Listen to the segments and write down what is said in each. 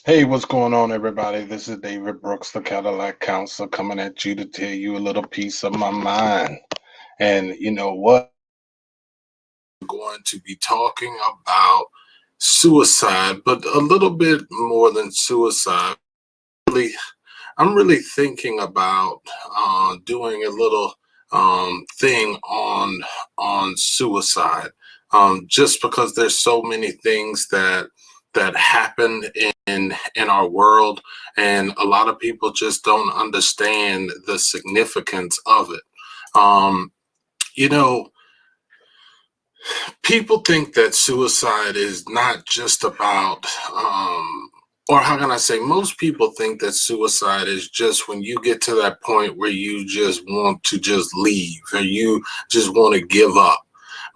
Hey, what's going on, everybody? This is David Brooks, the Cadillac Counselor, coming at you to tell you a little piece of my mind. And you know what? We're going to be talking about suicide, but a little bit more than suicide. Really, I'm really thinking about doing a little thing on suicide, just because there's so many things that happen in our world, and a lot of people just don't understand the significance of it. Um, you know, People think that suicide is not just about, or how can I say, most people think that suicide is just when you get to that point where you just want to just leave or you just want to give up.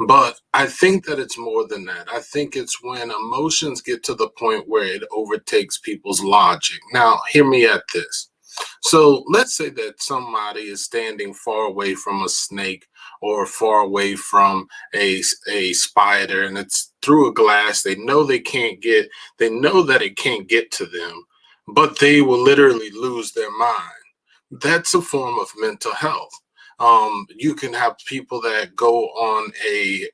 But I think that it's more than that. I think it's when emotions get to the point where it overtakes people's logic. Now, hear me at this. So let's say that somebody is standing far away from a snake or far away from a spider, and it's through a glass. They know that it can't get to them, but they will literally lose their mind. That's a form of mental health. You can have people that go on a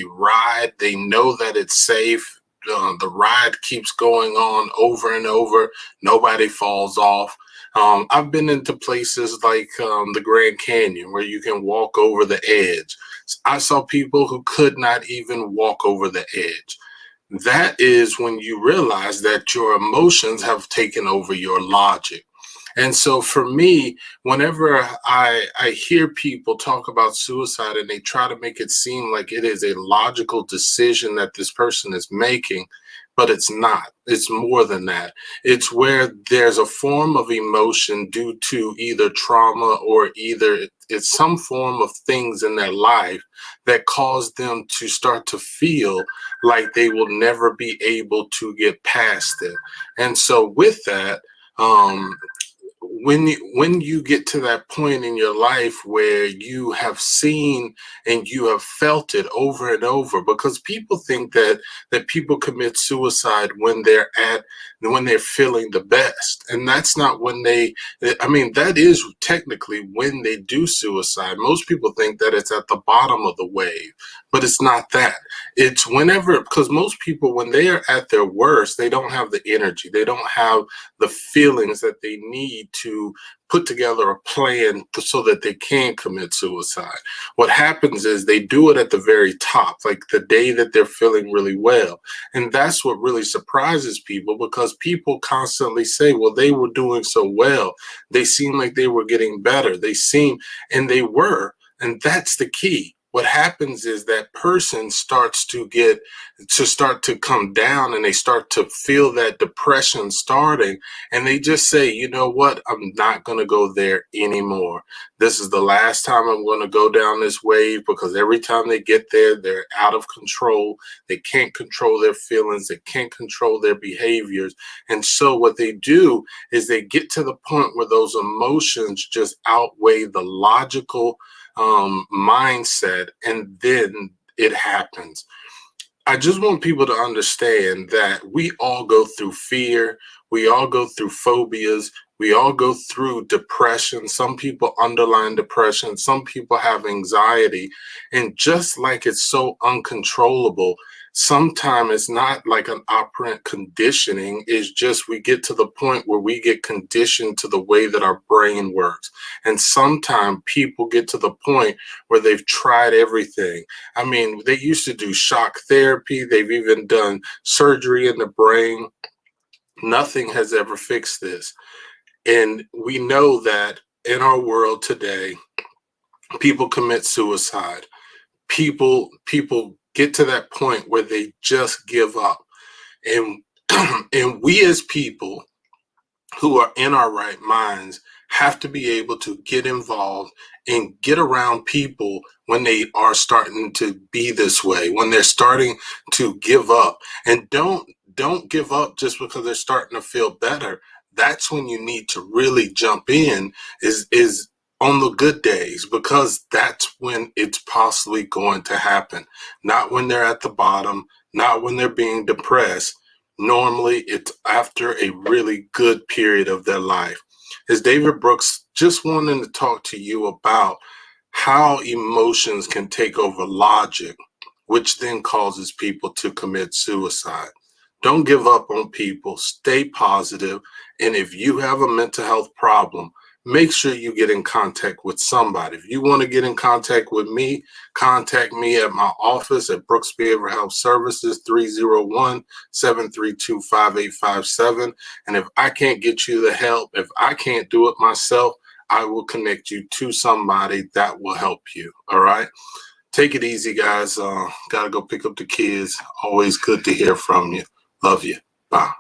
ride. They know that it's safe. The ride keeps going on over and over. Nobody falls off. I've been into places like the Grand Canyon where you can walk over the edge. I saw people who could not even walk over the edge. That is when you realize that your emotions have taken over your logic. And so for me, whenever I hear people talk about suicide and they try to make it seem like it is a logical decision that this person is making, but it's not. It's more than that. It's where there's a form of emotion due to either trauma or either it's some form of things in their life that cause them to start to feel like they will never be able to get past it. And so with that, um, when you get to that point in your life where you have seen and you have felt it over and over, because people think that people commit suicide when they're feeling the best, and that's not when they, I mean, that is technically when they do suicide. Most people think that it's at the bottom of the wave, but it's not that. It's whenever, because most people, when they are at their worst, they don't have the energy, they don't have the feelings that they need to put together a plan so that they can commit suicide. What happens is they do it at the very top, like the day that they're feeling really well. And that's what really surprises people, because people constantly say, well, they were doing so well. They seem like they were getting better. And they were. And that's the key. What happens is that person starts to come down, and they start to feel that depression starting, and they just say, you know what, I'm not going to go there anymore. This is the last time I'm going to go down this wave, because every time they get there, they're out of control. They can't control their feelings. They can't control their behaviors. And so what they do is they get to the point where those emotions just outweigh the logical mindset, and then it happens. I just want people to understand that we all go through fear. We all go through phobias. We all go through depression. Some people underline depression. Some people have anxiety. And just like it's so uncontrollable, sometimes it's not like an operant conditioning. It's just we get to the point where we get conditioned to the way that our brain works. And sometimes people get to the point where they've tried everything. I mean, they used to do shock therapy. They've even done surgery in the brain. Nothing has ever fixed this. And we know that in our world today, people commit suicide. People get to that point where they just give up. And and we as people who are in our right minds have to be able to get involved and get around people when they are starting to be this way, when they're starting to give up. And don't give up just because they're starting to feel better. That's when you need to really jump in, is on the good days, because that's when it's possibly going to happen. Not when they're at the bottom, not when they're being depressed, Normally, it's after a really good period of their life. As David Brooks just wanted to talk to you about how emotions can take over logic, which then causes people to commit suicide. Don't give up on people. Stay positive. And if you have a mental health problem, make sure you get in contact with somebody. If you want to get in contact with me, contact me at my office at Brooks Behavioral Health Services, 301-732-5857. And if I can't get you the help, if I can't do it myself, I will connect you to somebody that will help you. All right. Take it easy, guys. Gotta go pick up the kids. Always good to hear from you. Love you. Bye.